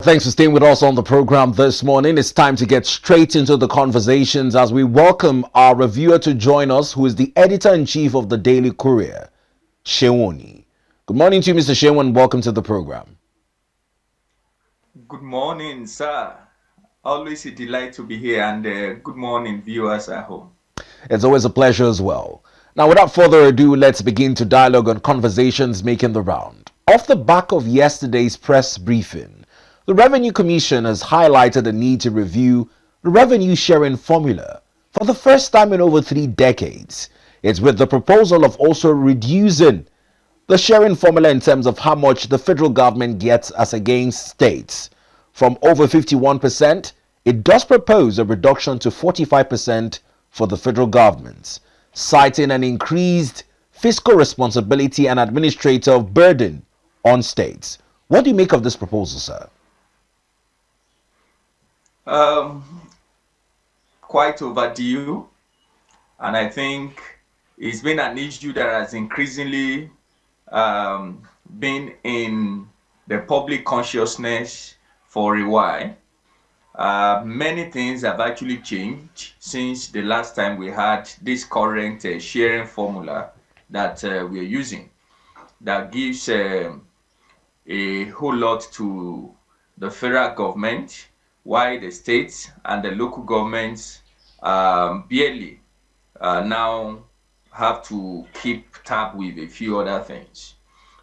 Thanks for staying with us on the program this morning. It's time to get straight into the conversations as we welcome our reviewer to join us, who is the editor-in-chief of the Daily Courier, Seun Oni. Good morning to you, Mr. Seun, and welcome to the program. Good morning, sir. Always a delight to be here, and good morning, viewers at home. It's always a pleasure as well. Now, without further ado, let's begin to dialogue on conversations making the round. Off the back of yesterday's press briefing, the Revenue Commission has highlighted the need to review the revenue sharing formula for the first time in over 3 decades. It's with the proposal of also reducing the sharing formula in terms of how much the federal government gets as against states. From over 51%, it does propose a reduction to 45% for the federal government, citing an increased fiscal responsibility and administrative burden on states. What do you make of this proposal, sir? Quite overdue, and I think it's been an issue that has increasingly been in the public consciousness for a while. Many things have actually changed since the last time we had this current sharing formula that we're using, that gives a whole lot to the federal government, while the states and the local governments barely now have to keep tab with a few other things.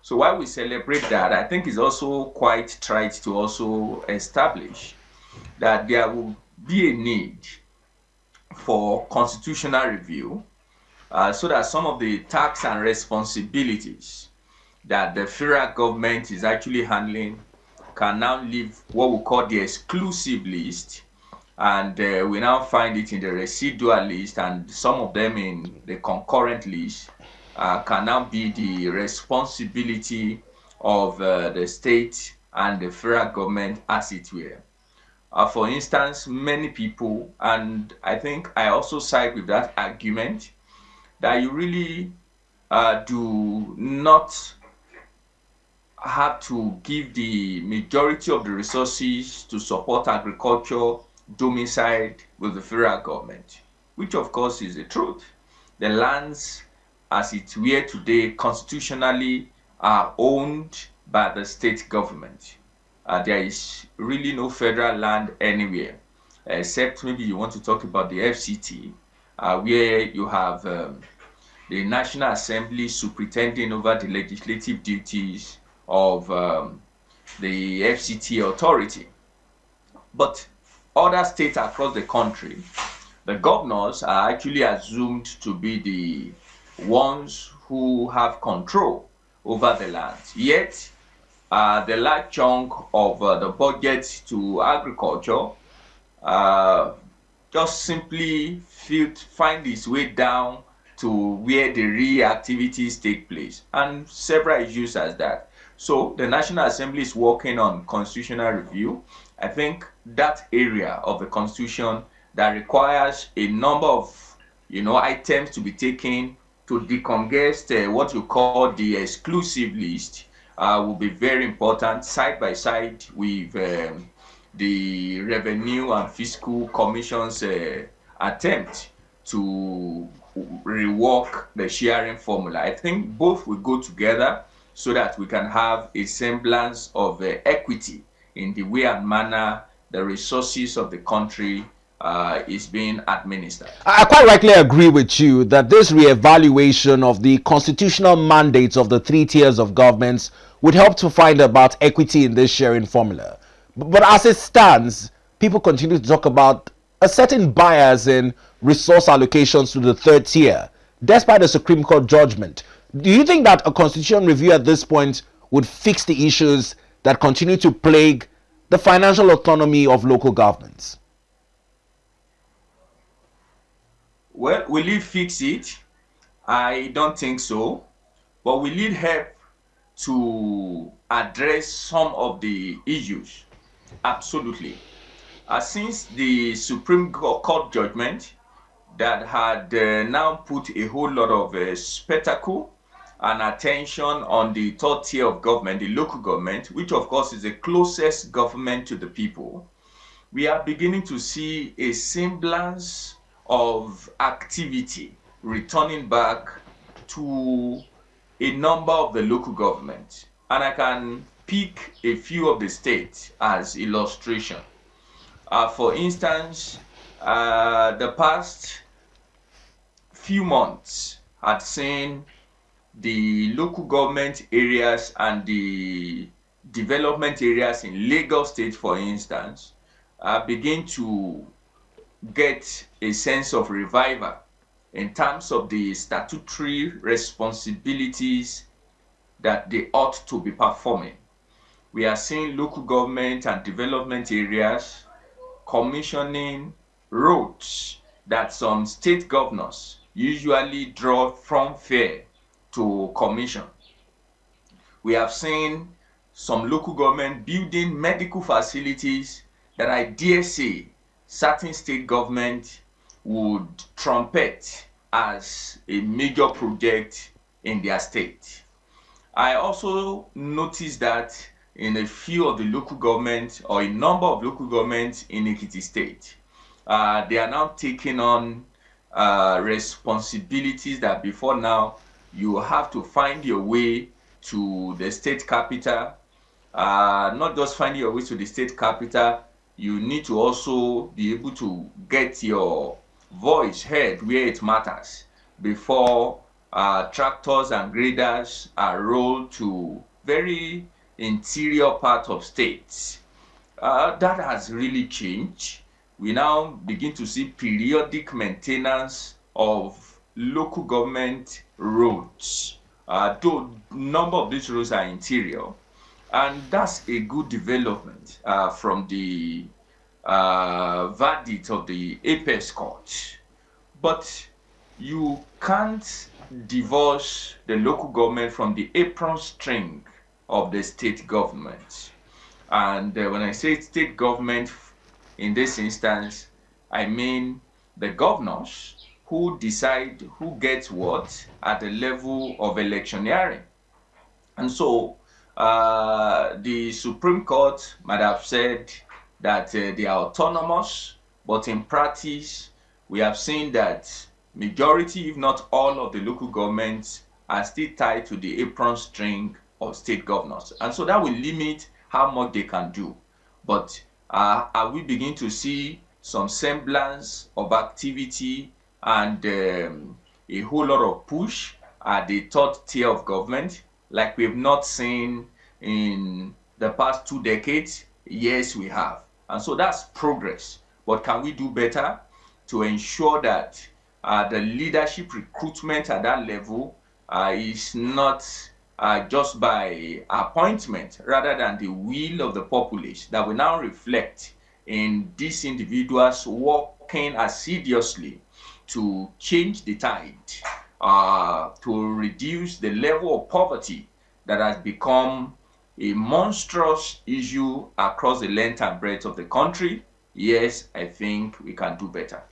So while we celebrate that, I think it's also quite trite to also establish that there will be a need for constitutional review so that some of the tasks and responsibilities that the federal government is actually handling can now leave what we call the exclusive list, and we now find it in the residual list, and some of them in the concurrent list can now be the responsibility of the state and the federal government, as it were. For instance, many people, and I think I also side with that argument, that you really do not have to give the majority of the resources to support agriculture domiciled with the federal government, which of course is the truth. The lands as it were today constitutionally are owned by the state government. There is really no federal land anywhere, except maybe you want to talk about the FCT, where you have the National Assembly superintending over the legislative duties of the FCT authority. But other states across the country, the governors are actually assumed to be the ones who have control over the land. Yet, the large chunk of the budget to agriculture just simply find its way down to where the real activities take place, and several issues as that. So the National Assembly is working on constitutional review. I think that area of the Constitution that requires a number of items to be taken to decongest what you call the exclusive list will be very important, side by side with the Revenue and Fiscal Commission's attempt to rework the sharing formula. I think both will go together so that we can have a semblance of equity in the way and manner the resources of the country is being administered. I quite rightly agree with you that this reevaluation of the constitutional mandates of the 3 tiers of governments would help to find about equity in this sharing formula. But as it stands, people continue to talk about a certain bias in resource allocations to the 3rd tier, despite the Supreme Court judgment. Do you think that a constitutional review at this point would fix the issues that continue to plague the financial autonomy of local governments? Well, will it fix it? I don't think so. But will it help to address some of the issues? Absolutely. Since the Supreme Court judgment that had now put a whole lot of spectacle and attention on the third tier of government, the local government, which of course is the closest government to the people, we are beginning to see a semblance of activity returning back to a number of the local government. And I can pick a few of the states as illustration. For instance, the past few months had seen the local government areas and the development areas in Lagos State, for instance, begin to get a sense of revival in terms of the statutory responsibilities that they ought to be performing. We are seeing local government and development areas commissioning roads that some state governors usually draw from fair to commission. We have seen some local government building medical facilities that I dare say certain state government would trumpet as a major project in their state. I also noticed that in a few of the local governments, or a number of local governments in Ekiti State, they are now taking on responsibilities that before now you have to find your way to the state capital. Not just finding your way to the state capital, you need to also be able to get your voice heard where it matters before tractors and graders are rolled to very interior part of states. That has really changed. We now begin to see periodic maintenance of local government roads. Though number of these roads are interior, and that's a good development from the verdict of the Apex Court. But you can't divorce the local government from the apron string of the state government. And when I say state government in this instance, I mean the governors who decide who gets what at the level of electioneering. And so the Supreme Court might have said that they are autonomous, but in practice, we have seen that majority, if not all, of the local governments are still tied to the apron string of state governors. And so that will limit how much they can do. But are we beginning to see some semblance of activity and a whole lot of push at the third tier of government like we have not seen in the past 2 decades? Yes, we have. And so that's progress. But can we do better to ensure that the leadership recruitment at that level is not just by appointment, rather than the will of the populace that will now reflect in these individuals working assiduously to change the tide, to reduce the level of poverty that has become a monstrous issue across the length and breadth of the country? Yes, I think we can do better.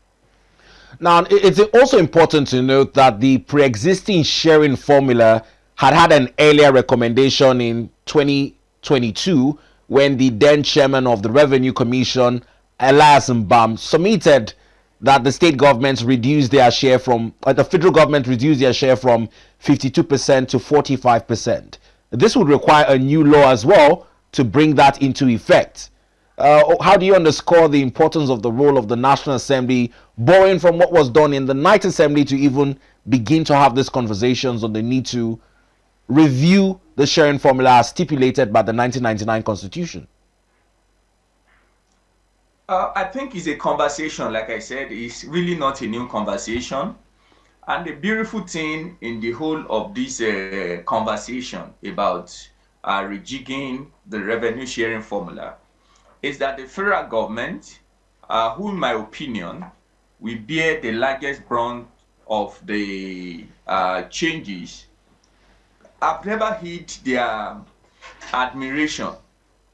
Now, it's also important to note that the pre-existing sharing formula had an earlier recommendation in 2022 when the then chairman of the Revenue Commission, Elias Mbam, submitted that the state governments reduce their share from, the federal government reduce their share from 52% to 45%. This would require a new law as well to bring that into effect. How do you underscore the importance of the role of the National Assembly, borrowing from what was done in the Night Assembly, to even begin to have these conversations on the need to review the sharing formula as stipulated by the 1999 Constitution? I think it's a conversation, like I said, it's really not a new conversation. And the beautiful thing in the whole of this conversation about rejigging the revenue sharing formula is that the federal government, who in my opinion will bear the largest brunt of the changes, have never hid their admiration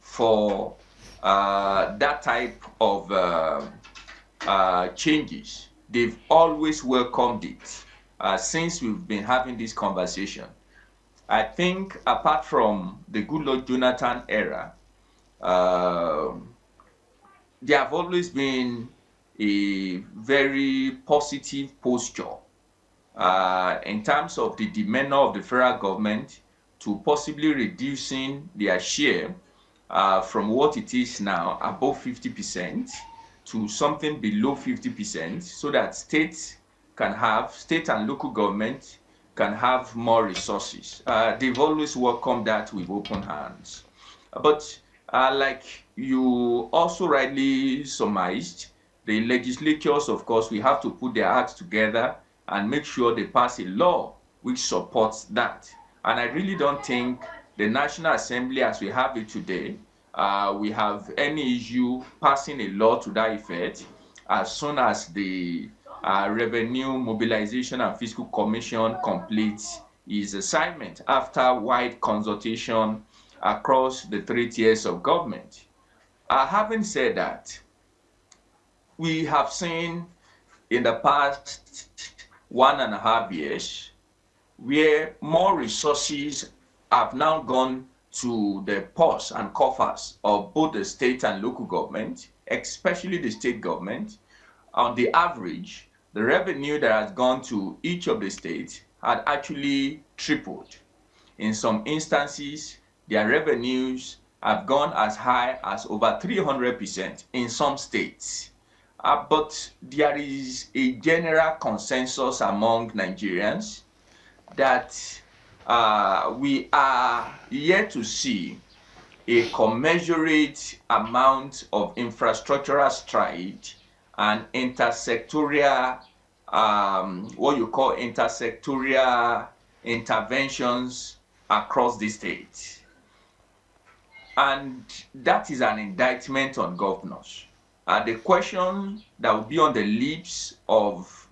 for that type of changes. They've always welcomed it since we've been having this conversation. I think apart from the Goodluck Jonathan era, uh, there have always been a very positive posture in terms of the demeanor of the federal government to possibly reducing their share from what it is now, above 50%, to something below 50%, so that state and local government can have more resources. They've always welcomed that with open hands. But like you also rightly surmised, the legislatures, of course, we have to put their acts together and make sure they pass a law which supports that. And I really don't think the National Assembly as we have it today, we have any issue passing a law to that effect as soon as the Revenue, Mobilization and Fiscal Commission completes its assignment after wide consultation across the 3 tiers of government. Having said that, we have seen in the past 1.5 years where more resources have now gone to the purse and coffers of both the state and local government, especially the state government. On the average, the revenue that has gone to each of the states had actually tripled. In some instances, their revenues have gone as high as over 300% in some states. But there is a general consensus among Nigerians that we are yet to see a commensurate amount of infrastructural stride and intersectorial, what you call intersectorial interventions across the state. And that is an indictment on governors. The question that will be on the lips of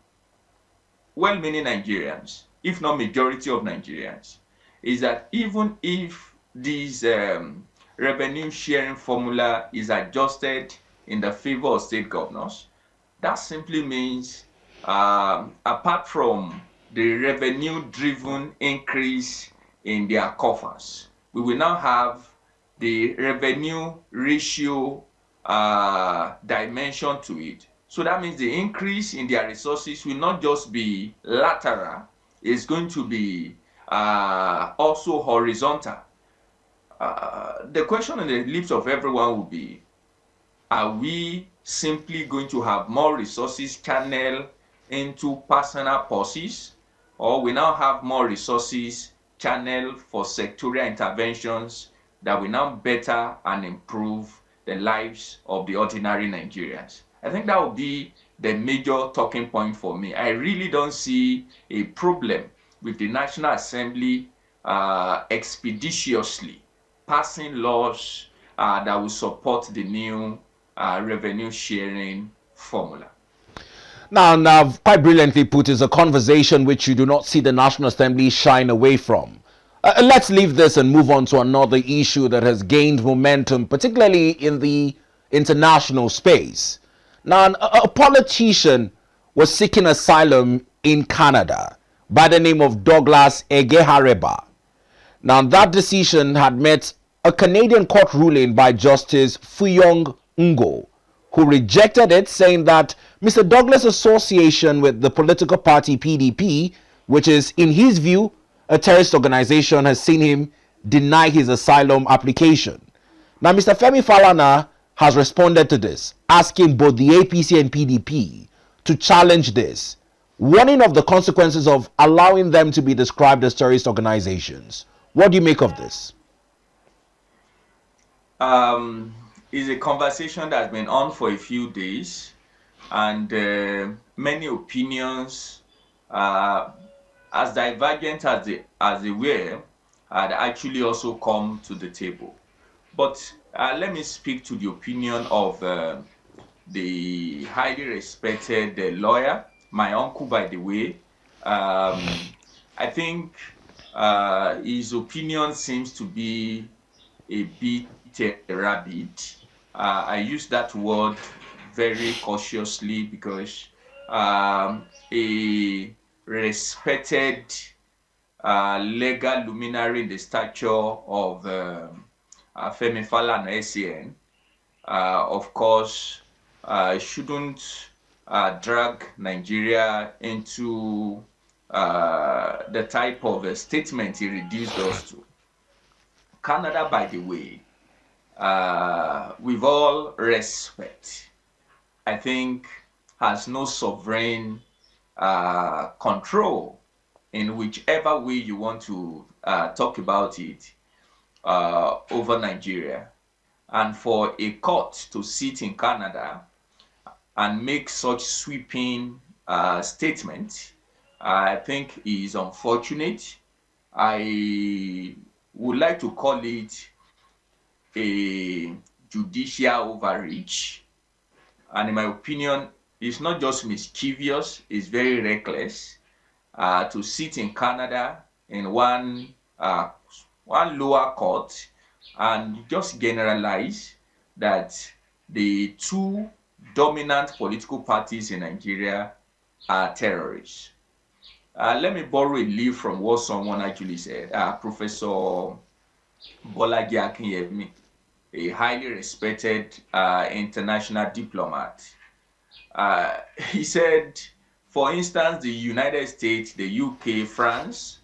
well-meaning Nigerians, if not majority of Nigerians, is that even if this revenue sharing formula is adjusted in the favor of state governors, that simply means apart from the revenue-driven increase in their coffers, we will now have the revenue ratio dimension to it. So that means the increase in their resources will not just be lateral, it's going to be also horizontal. The question on the lips of everyone will be, are we simply going to have more resources channeled into personal purses, or we now have more resources channeled for sectorial interventions that will now better and improve the lives of the ordinary Nigerians? I think that would be the major talking point for me. I really don't see a problem with the National Assembly expeditiously passing laws that will support the new revenue sharing formula. Now, quite brilliantly put, is a conversation which you do not see the National Assembly shying away from. Let's leave this and move on to another issue that has gained momentum, particularly in the international space. Now, a politician was seeking asylum in Canada by the name of Douglas Egehareba. Now, that decision had met a Canadian court ruling by Justice Fuyong Ngo, who rejected it, saying that Mr. Douglas' association with the political party PDP, which is, in his view, a terrorist organization, has seen him deny his asylum application. Now, Mr. Femi Falana has responded to this, asking both the APC and PDP to challenge this, warning of the consequences of allowing them to be described as terrorist organizations. What do you make of this? It's a conversation that's been on for a few days, and many opinions, as divergent as they were, had actually also come to the table. But let me speak to the opinion of the highly respected lawyer, my uncle, by the way. I think his opinion seems to be a bit rabid. I use that word very cautiously because a respected legal luminary in the stature of Femi Falana SAN, of course, shouldn't drag Nigeria into the type of statement he reduced us to. Canada, by the way, with all respect, I think has no sovereign control in whichever way you want to talk about it over Nigeria. And for a court to sit in Canada and make such sweeping statement, I think is unfortunate. I would like to call it a judicial overreach. And in my opinion, it's not just mischievous, it's very reckless to sit in Canada in one lower court and just generalize that the two dominant political parties in Nigeria are terrorists. Let me borrow a leaf from what someone actually said. Professor Bolaji Akinyemi, a highly respected international diplomat. He said, for instance, the United States, the UK, France,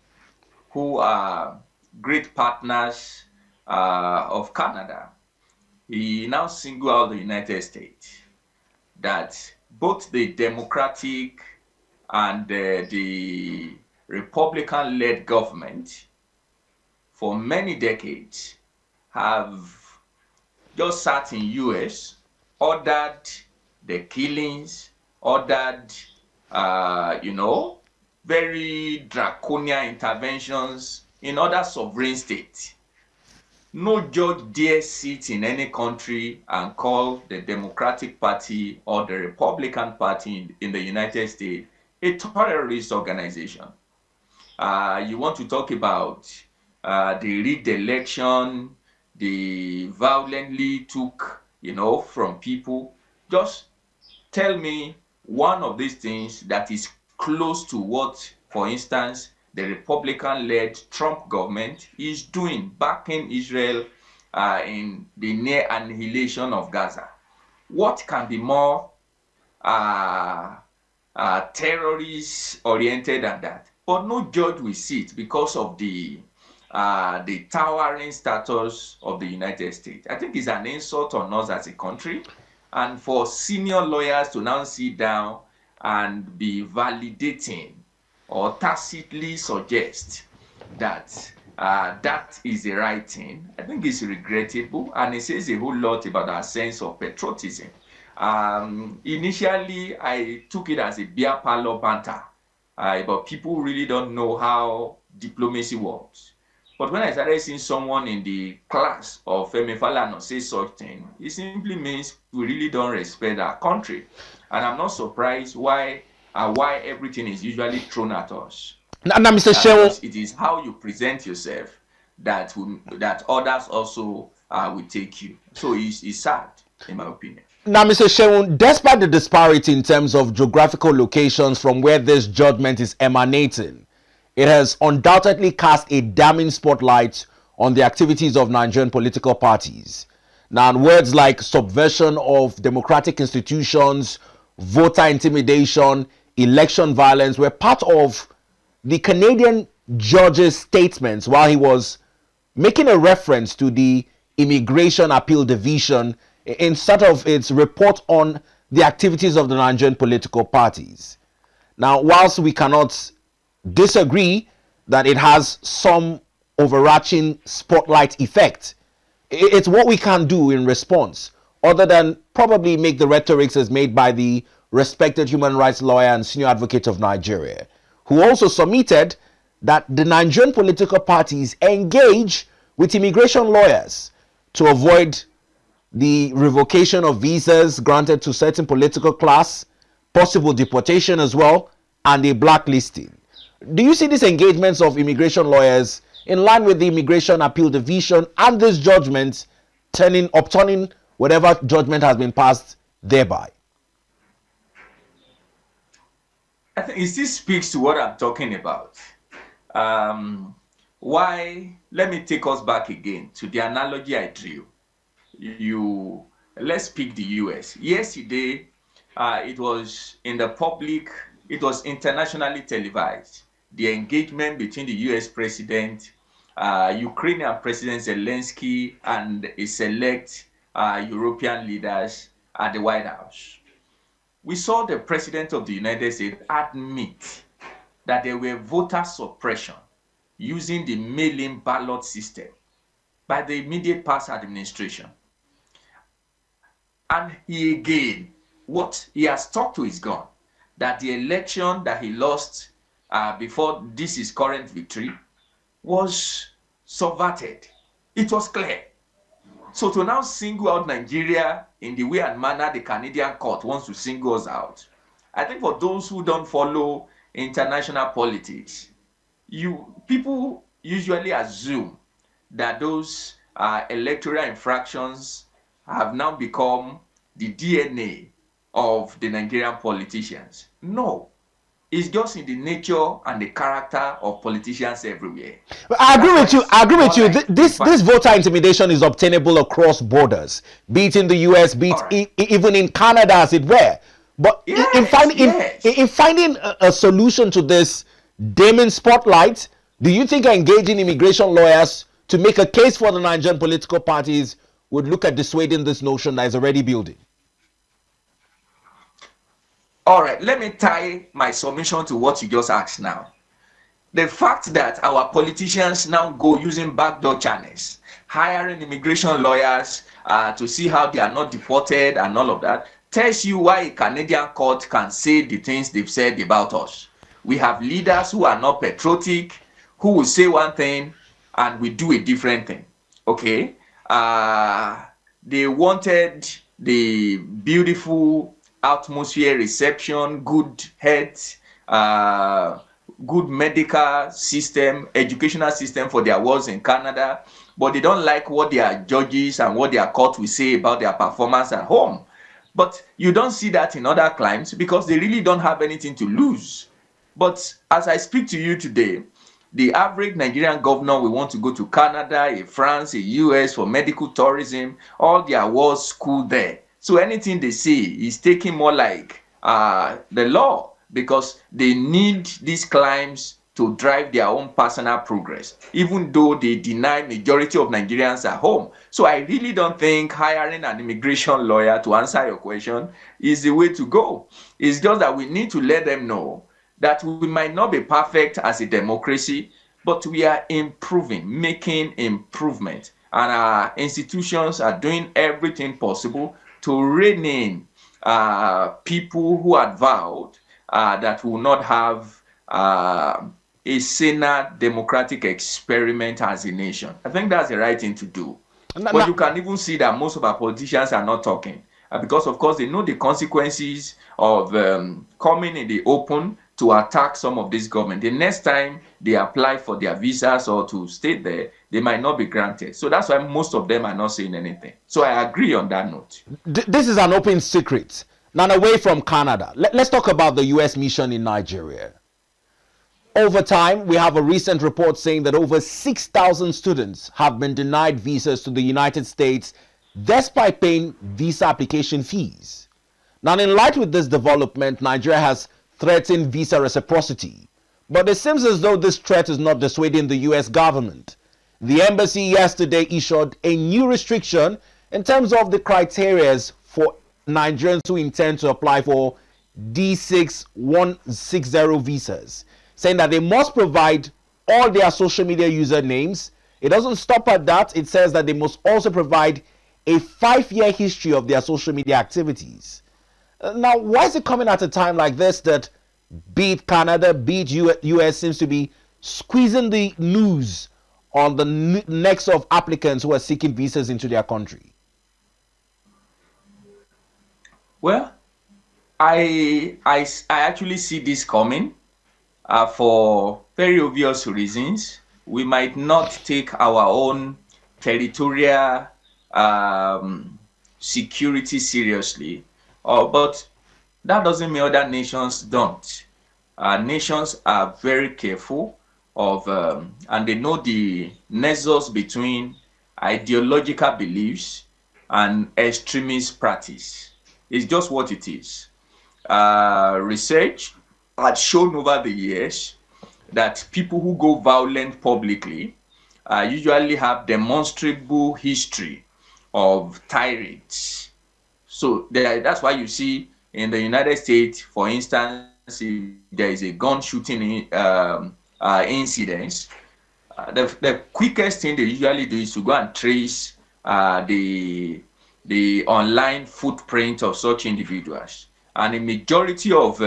who are great partners of Canada, he now singled out the United States, that both the Democratic and the Republican-led government for many decades have just sat in US, ordered the killings, ordered, very draconian interventions in other sovereign states. No judge dares sit in any country and call the Democratic Party or the Republican Party in the United States a terrorist organization. You want to talk about the rigged election, they violently took, from people. Just tell me one of these things that is close to what, for instance, the Republican-led Trump government is doing, backing Israel in the near annihilation of Gaza. What can be more terrorist-oriented than that? But no judge will sit because of the towering status of the United States. I think it's an insult on us as a country, and for senior lawyers to now sit down and be validating or tacitly suggest that that is the right thing, I think it's regrettable, and it says a whole lot about our sense of patriotism. Initially, I took it as a beer parlor banter, but people really don't know how diplomacy works. But when I started seeing someone in the class of Femi Falana say such thing, it simply means we really don't respect our country. And I'm not surprised why everything is usually thrown at us. Now, Mr. Seun, it is how you present yourself that others also will take you. So it's sad, in my opinion. Now, Mr. Seun, despite the disparity in terms of geographical locations from where this judgment is emanating, it has undoubtedly cast a damning spotlight on the activities of Nigerian political parties. Now, words like subversion of democratic institutions, voter intimidation, election violence were part of the Canadian judge's statements while he was making a reference to the Immigration Appeal Division in sort of its report on the activities of the Nigerian political parties. Now, whilst we cannot disagree that it has some overarching spotlight effect, it's what we can do in response, other than probably make the rhetorics as made by the respected human rights lawyer and senior advocate of Nigeria, who also submitted that the Nigerian political parties engage with immigration lawyers to avoid the revocation of visas granted to certain political class, possible deportation as well, and a blacklisting. Do you see these engagements of immigration lawyers in line with the Immigration Appeal Division and this judgment upturning whatever judgment has been passed thereby? I think it still speaks to what I'm talking about. Why? Let me take us back again to the analogy I drew. Let's pick the US. Yesterday, it was in the public, it was internationally televised. The engagement between the US president, Ukrainian President Zelensky, and a select European leaders at the White House. We saw the president of the United States admit that there were voter suppression using the mail-in ballot system by the immediate past administration. And he has stuck to his gun, that the election that he lost before this his current victory was subverted. It was clear. So to now single out Nigeria in the way and manner the Canadian court wants to single us out, I think for those who don't follow international politics, people usually assume that those electoral infractions have now become the DNA of the Nigerian politicians. No, it's just in the nature and the character of politicians everywhere. I agree with you. This voter intimidation is obtainable across borders, be it in the US, be it even in Canada, as it were. But in finding a solution to this dimming spotlight, do you think engaging immigration lawyers to make a case for the Nigerian political parties would look at dissuading this notion that is already building? All right, let me tie my submission to what you just asked now. The fact that our politicians now go using backdoor channels, hiring immigration lawyers to see how they are not deported and all of that, tells you why a Canadian court can say the things they've said about us. We have leaders who are not patriotic, who will say one thing and we do a different thing. Okay? They wanted the beautiful atmosphere, reception, good health, good medical system, educational system for their wards in Canada, but they don't like what their judges and what their court will say about their performance at home. But you don't see that in other climes because they really don't have anything to lose. But as I speak to you today, the average Nigerian governor will want to go to Canada, France, US for medical tourism, all their wards school there. So anything they say is taking more like the law because they need these climbs to drive their own personal progress, even though they deny majority of Nigerians at home. So I really don't think hiring an immigration lawyer to answer your question is the way to go. It's just that we need to let them know that we might not be perfect as a democracy, but we are improving, making improvement. And our institutions are doing everything possible to rein in people who had vowed that will not have a saner democratic experiment as a nation. I think that's the right thing to do. But you can even see that most of our politicians are not talking because, of course, they know the consequences of coming in the open to attack some of this government. The next time they apply for their visas or to stay there, they might not be granted. So that's why most of them are not saying anything. So I agree on that note. This is an open secret. Now, away from Canada, let's talk about the U.S. mission in Nigeria. Over time, we have a recent report saying that over 6,000 students have been denied visas to the United States despite paying visa application fees. Now, in light with this development, Nigeria has threatened visa reciprocity. But it seems as though this threat is not dissuading the U.S. government. The embassy yesterday issued a new restriction in terms of the criteria for Nigerians who intend to apply for D6160 visas, saying that they must provide all their social media usernames. It doesn't stop at that. It says that they must also provide a 5-year history of their social media activities. Now, why is it coming at a time like this that be it Canada, be it US seems to be squeezing the noose on the necks of applicants who are seeking visas into their country? Well, I actually see this coming for very obvious reasons. We might not take our own territorial security seriously. But that doesn't mean other nations don't. Nations are very careful of, and they know the nexus between ideological beliefs and extremist practice. It's just what it is. Research had shown over the years that people who go violent publicly usually have demonstrable history of tirades. So that's why you see in the United States, for instance, if there is a gun shooting incidents, the quickest thing they usually do is to go and trace the online footprint of such individuals. And in majority of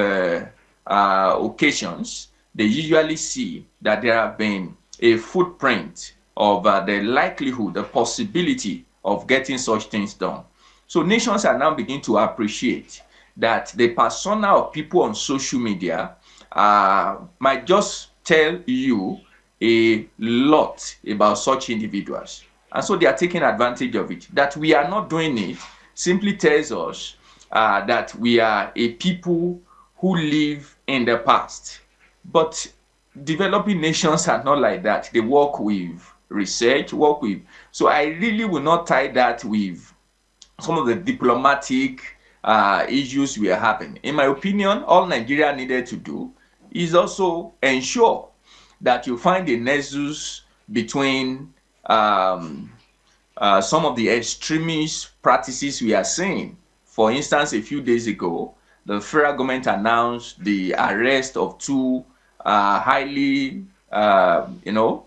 occasions, they usually see that there have been a footprint of the likelihood, the possibility of getting such things done. So nations are now beginning to appreciate that the persona of people on social media might just tell you a lot about such individuals. And so they are taking advantage of it. That we are not doing it simply tells us that we are a people who live in the past. But developing nations are not like that. They work with research, So I really will not tie that with some of the diplomatic issues we are having. In my opinion, all Nigeria needed to do is also ensure that you find a nexus between some of the extremist practices we are seeing. For instance, a few days ago, the federal government announced the arrest of two highly,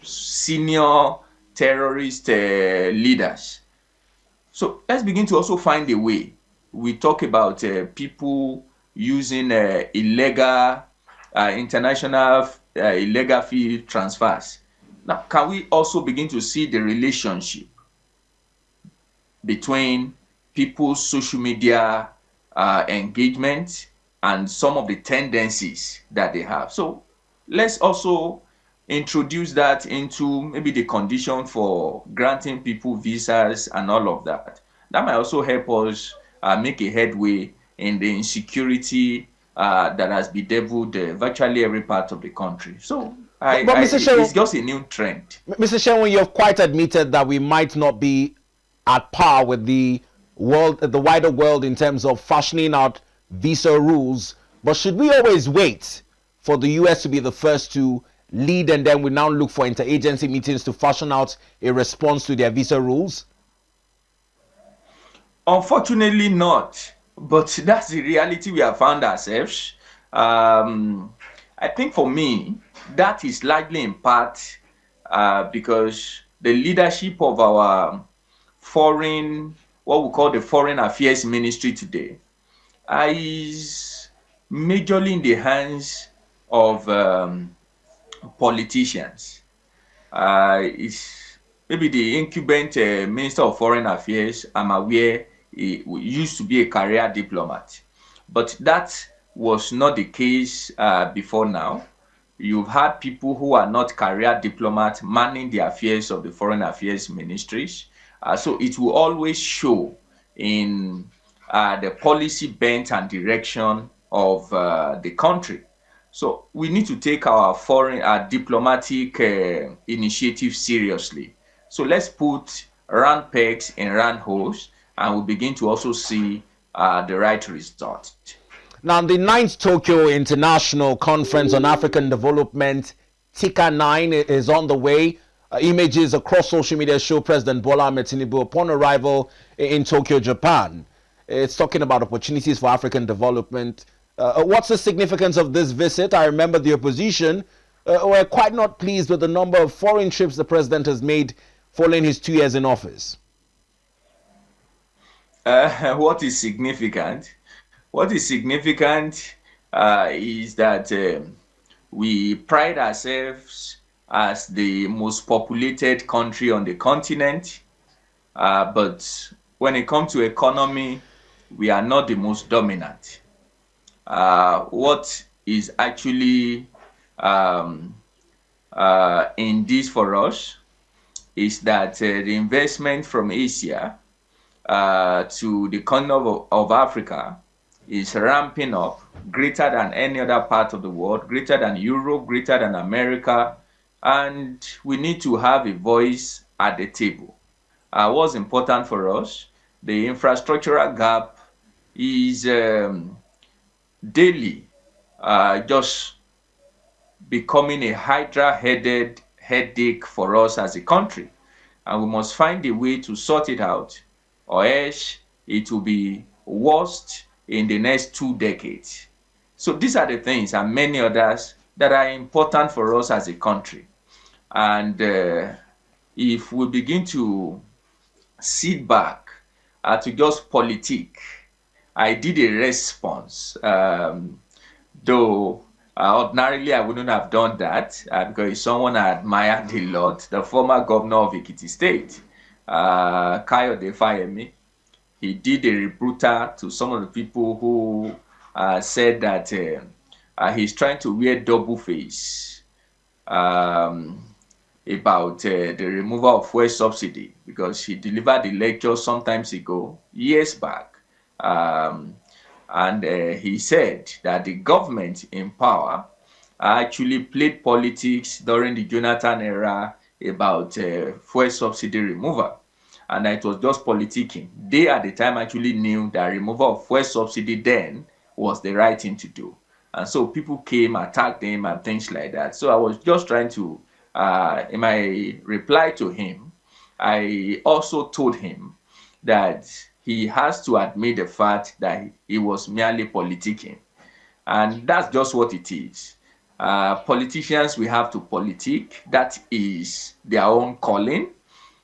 senior terrorist leaders. So let's begin to also find a way. We talk about people using illegal, international illegal fee transfers. Now, can we also begin to see the relationship between people's social media engagement and some of the tendencies that they have? So let's also introduce that into maybe the condition for granting people visas and all of that. That might also help us make a headway in the insecurity that has bedeviled virtually every part of the country. So it's just a new trend. Mr. Seun, you have quite admitted that we might not be at par with the wider world in terms of fashioning out visa rules. But should we always wait for the US to be the first to lead and then we now look for interagency meetings to fashion out a response to their visa rules? Unfortunately not, but that's the reality we have found ourselves. I think for me, that is largely in part because the leadership of our what we call the Foreign Affairs Ministry today, is majorly in the hands of politicians. It's maybe the incumbent Minister of Foreign Affairs, I'm aware, he used to be a career diplomat. But that was not the case before now. You've had people who are not career diplomats manning the affairs of the Foreign Affairs Ministries. So it will always show in the policy bent and direction of the country. So we need to take our diplomatic initiative seriously. So let's put round pegs in round holes, and we'll begin to also see the right result. Now, the 9th Tokyo International Conference on African Development, TICA 9, is on the way. Images across social media show President Bola Ahmed Tinubu upon arrival in Tokyo, Japan. It's talking about opportunities for African development. What's the significance of this visit? I remember the opposition were quite not pleased with the number of foreign trips the president has made following his 2 years in office. What is significant? What is significant is that we pride ourselves as the most populated country on the continent, but when it comes to economy, we are not the most dominant. What is actually in this for us is that the investment from Asia to the continent of Africa is ramping up greater than any other part of the world, greater than Europe, greater than America. and we need to have a voice at the table. What's important for us, the infrastructural gap is daily just becoming a hydra-headed headache for us as a country, and we must find a way to sort it out, or else it will be worst in the next 2 decades. So these are the things and many others that are important for us as a country. And if we begin to sit back to just politic, I did a response, though ordinarily I wouldn't have done that because it's someone I admired a lot, the former governor of Ekiti State, Kayode Fayemi. He did a rebuttal to some of the people who said that he's trying to wear double face about the removal of fuel subsidy, because he delivered the lecture sometimes ago, years back, and he said that the government in power actually played politics during the Jonathan era about fuel subsidy removal, and it was just politicking. They at the time actually knew that removal of fuel subsidy then was the right thing to do, and so people came, attacked him and things like that. So I was just trying to, in my reply to him, I also told him that he has to admit the fact that he was merely politicking, and that's just what it is. Politicians, we have to politic. That is their own calling.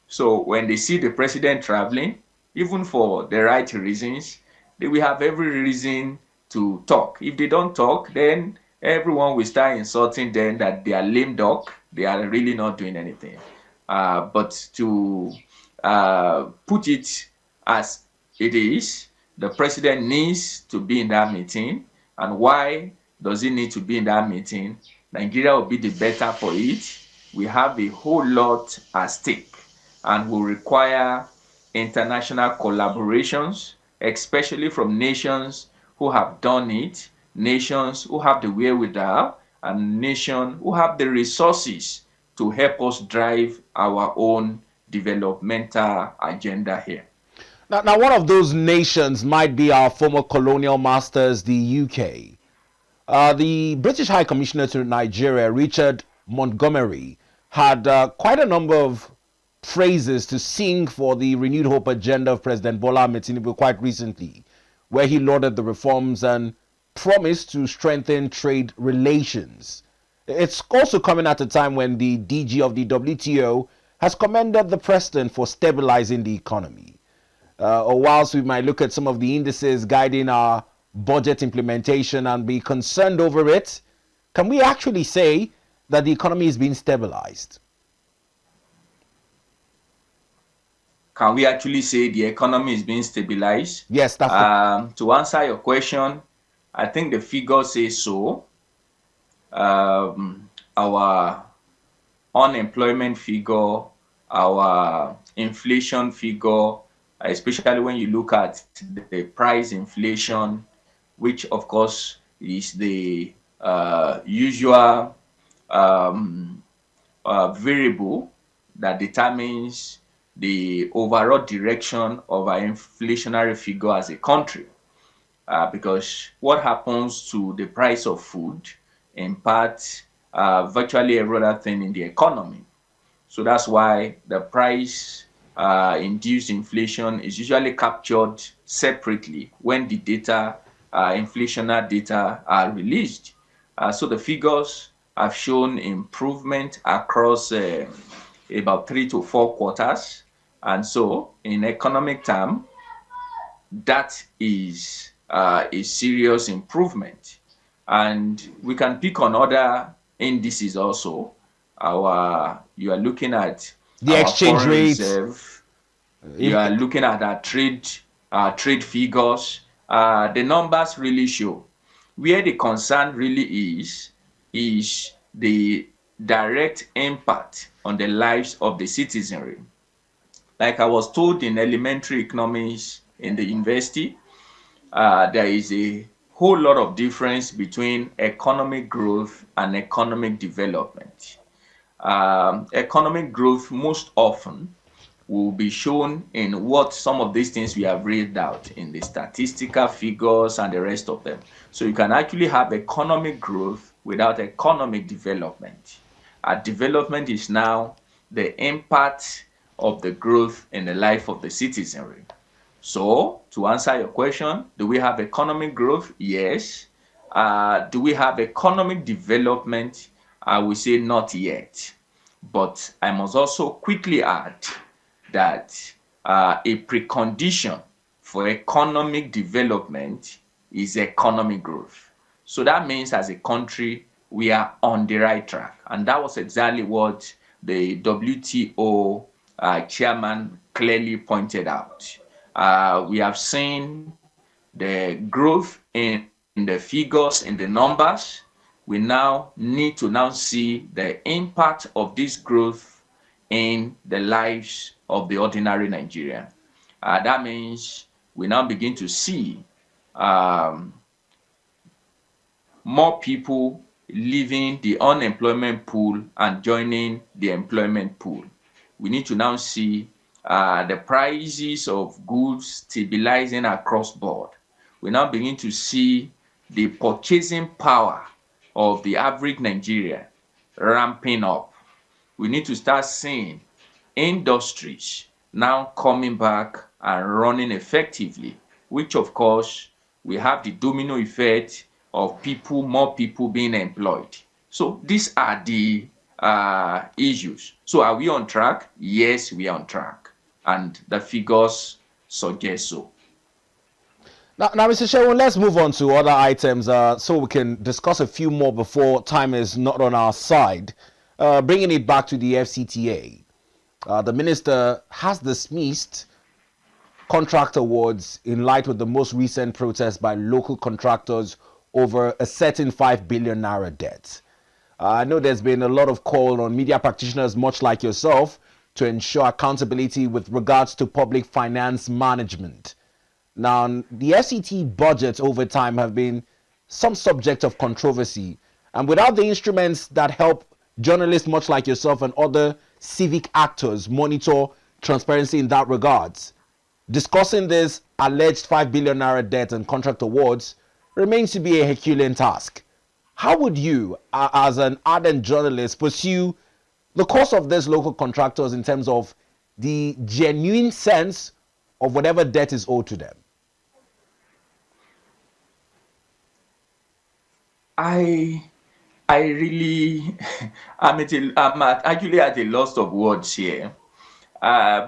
So when they see the president traveling, even for the right reasons, they will have every reason to talk. If they don't talk, then everyone will start insulting them that they are lame duck. They are really not doing anything. But to put it as it is, the president needs to be in that meeting. And why does he need to be in that meeting? Nigeria will be the better for it. We have a whole lot at stake and will require international collaborations, especially from nations who have done it, nations who have the wherewithal, and nations who have the resources to help us drive our own developmental agenda here. Now, one of those nations might be our former colonial masters, the UK. The British High Commissioner to Nigeria, Richard Montgomery, had quite a number of phrases to sing for the renewed hope agenda of President Bola Ahmed Tinubu quite recently, where he lauded the reforms and promised to strengthen trade relations. It's also coming at a time when the DG of the WTO has commended the president for stabilizing the economy. Or whilst we might look at some of the indices guiding our budget implementation and be concerned over it, can we actually say that the economy is being stabilized? Can we actually say the economy is being stabilized? Yes, that's to answer your question, I think the figures say so. Our unemployment figure, our inflation figure, especially when you look at the price inflation, which of course is the usual variable that determines the overall direction of our inflationary figure as a country. Because what happens to the price of food impacts virtually every other thing in the economy. So that's why the price induced inflation is usually captured separately when the data, inflationary data, are released. So the figures have shown improvement across about 3 to 4 quarters. And so in economic terms, that is a serious improvement. And we can pick on other indices also. You are looking at the exchange rate. You are looking at our trade figures. The numbers really show. Where the concern really is the direct impact on the lives of the citizenry. Like I was told in elementary economics in the university, there is a whole lot of difference between economic growth and economic development. economic growth most often will be shown in what some of these things we have read out in the statistical figures and the rest of them. So you can actually have economic growth without economic development. Development is now the impact of the growth in the life of the citizenry. So to answer your question, do we have economic growth? Yes. Do we have economic development? I will say not yet. But I must also quickly add that a precondition for economic development is economic growth. So that means as a country, we are on the right track. And that was exactly what the WTO chairman clearly pointed out. We have seen the growth in the figures, in the numbers. We now need to now see the impact of this growth in the lives of the ordinary Nigerian. That means we now begin to see more people leaving the unemployment pool and joining the employment pool. We need to now see the prices of goods stabilizing across board. We now begin to see the purchasing power of the average Nigerian ramping up. We need to start seeing industries now coming back and running effectively, which of course we have the domino effect of more people being employed. So these are the issues. So are we on track? Yes, we are on track. And the figures suggest so. Now, Mr. Sherwin, let's move on to other items so we can discuss a few more before time is not on our side. Bringing it back to the FCTA, the minister has dismissed contract awards in light of the most recent protest by local contractors over a certain 5 billion naira debt. I know there's been a lot of call on media practitioners, much like yourself, to ensure accountability with regards to public finance management. Now, the FCT budgets over time have been some subject of controversy, and without the instruments that help journalists much like yourself and other civic actors monitor transparency in that regards, discussing this alleged 5 billion naira debt and contract awards remains to be a Herculean task. How would you, as an ardent journalist, pursue the course of these local contractors in terms of the genuine sense of whatever debt is owed to them? I really, I'm actually at a loss of words here,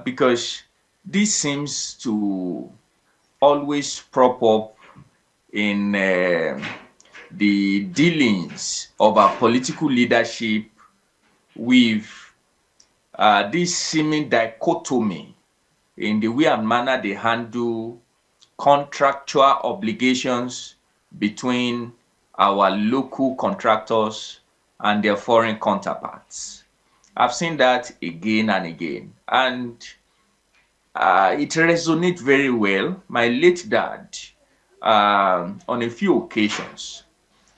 because this seems to always prop up in the dealings of our political leadership with this seeming dichotomy in the way and manner they handle contractual obligations between our local contractors and their foreign counterparts. I've seen that again and again, and it resonates very well. My late dad, on a few occasions,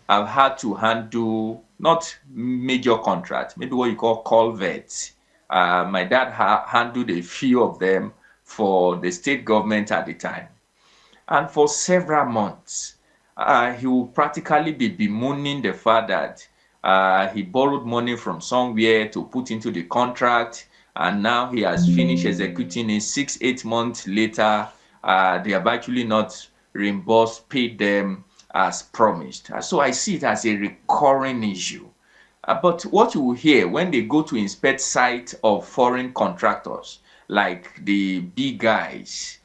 I've had to handle not major contracts, maybe what you call culverts. My dad handled a few of them for the state government at the time. And for several months, he will practically be bemoaning the fact that he borrowed money from somewhere to put into the contract, and now he has finished executing it 6-8 months later. They have actually not reimbursed, paid them as promised. So I see it as a recurring issue. But what you will hear when they go to inspect sites of foreign contractors, like the big guys,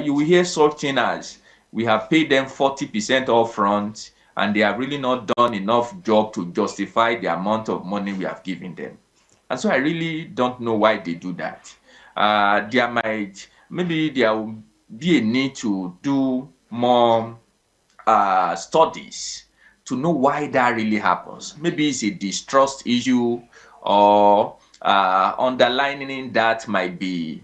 you will hear something as, we have paid them 40% upfront, and they have really not done enough job to justify the amount of money we have given them. And so I really don't know why they do that. Maybe there will be a need to do more studies to know why that really happens. Maybe it's a distrust issue, or underlining that might be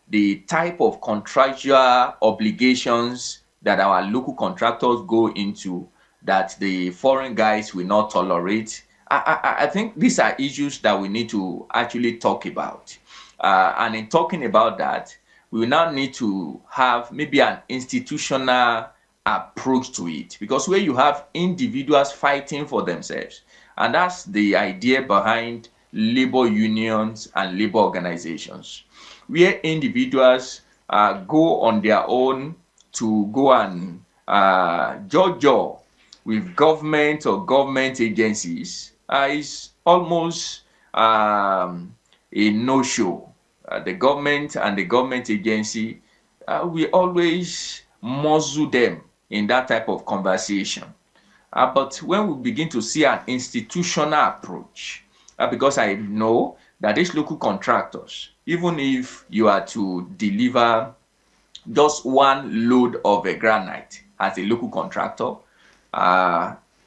the type of contractual obligations that our local contractors go into that the foreign guys will not tolerate, I think these are issues that we need to actually talk about. And in talking about that, we now need to have maybe an institutional approach to it, because where you have individuals fighting for themselves, and that's the idea behind labor unions and labor organizations, where individuals go on their own to go and judge with government or government agencies is almost a no-show. The government and the government agency, we always muzzle them in that type of conversation. But when we begin to see an institutional approach, because I know that these local contractors, even if you are to deliver just one load of a granite as a local contractor,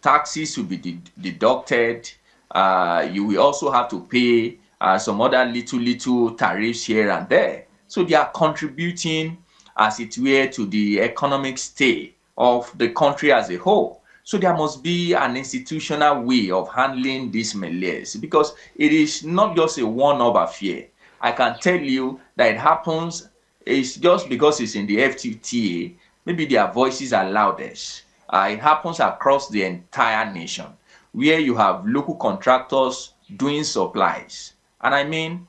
taxes will be deducted. You will also have to pay some other little tariffs here and there. So they are contributing, as it were, to the economic state of the country as a whole. So there must be an institutional way of handling this malaise, because it is not just a one-off affair. I can tell you that it happens. It's just because it's in the FTTA, maybe their voices are loudest. It happens across the entire nation, where you have local contractors doing supplies. And I mean,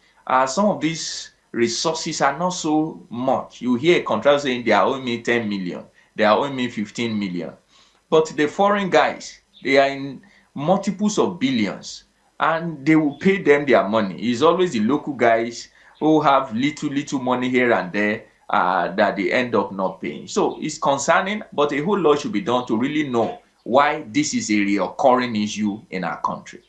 some of these resources are not so much. You hear a contractor saying they are owing me 10 million, they are owing me 15 million. But the foreign guys, they are in multiples of billions, and they will pay them their money. It's always the local guys who have little money here and there that they end up not paying. So it's concerning, but a whole lot should be done to really know why this is a recurring issue in our country.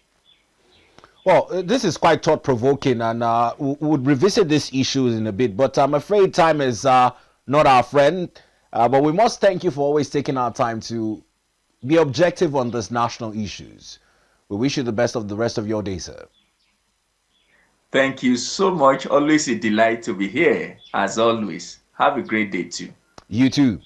Well, this is quite thought-provoking, and we'll revisit these issues in a bit. But I'm afraid time is not our friend. But we must thank you for always taking our time to be objective on these national issues. We wish you the best of the rest of your day, sir. Thank you so much. Always a delight to be here, as always. Have a great day too. You too.